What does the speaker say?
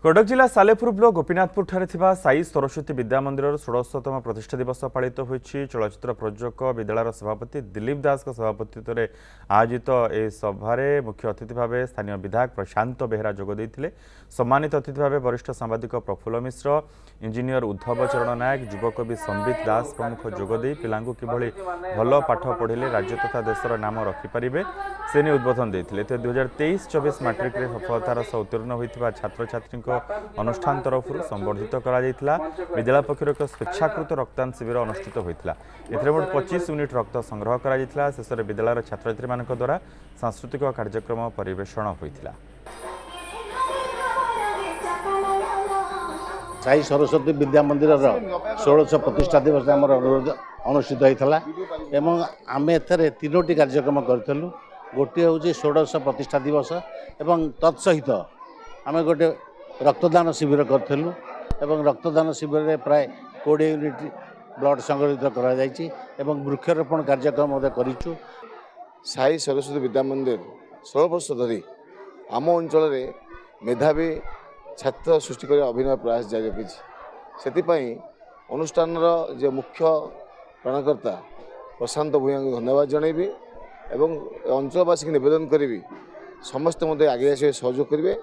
कटक जिला सालेपुर ब्लॉक गोपीनाथपुर ठारे थिबा साई सरस्वती विद्या मंदिर 16तम प्रतिष्ठा दिवस पालित होईछि। चलचित्र प्रयोजक विद्यालय सभापति दिलीप दास सभापतित्व में आयोजित ए सभारे मुख्य अतिथि भाव स्थानीय विधायक प्रशांत बेहरा जोग देइथिले। सम्मानित अतिथि भाव वरिष्ठ सांबादिक प्रफुल्ल मिश्र, इंजीनियर उद्धव चरण नायक, युवकवि संबित दास प्रमुख जोगदे पिलांकु किभଳି भल पाठ पढ़िले राज्य तथा देशर नाम रखिपारे से नहीं उद्बोधन देते। 2023-24 मैट्रिक सफलतार सह उत्तीर्ण होता छात्र छात्री अनुष्ठान तरफ संबर्धित करा विद्यालय पक्षर एक स्वेच्छाकृत रक्तदान शिविर अनुष्ठित होता। मोट 25 यूनिट रक्त संग्रह करा शेष में विद्यालय छात्र छात्री द्वारा सांस्कृतिक कार्यक्रम परिवेषण होता। साई सरस्वती विद्या मंदिर 1600 प्रतिष्ठा दिवस अनुष्ठित होता। आम एथरे 3टी कार्यक्रम करूँ। गोटे हूँ 1600 प्रतिष्ठा दिवस एवं तत्सहित आम गोटे रक्तदान शिविर करूँ। रक्तदान शिविर में प्राय 20 यूनिट ब्लड संग्रहित कर वृक्षरोपण कार्यक्रम करूँ। साई सरस्वती विद्या मंदिर 16 वर्ष धरी आम अंचल मेधावी छात्र सृष्टि कर अभिनव प्रयास जारी रखी। से अनुष्ठान जो मुख्य प्राणकर्ता प्रशांत भूया को धन्यवाद जनइबी एवं अंचलवासी निवेदन करी समस्त आगे आगे सहयोग करेंगे।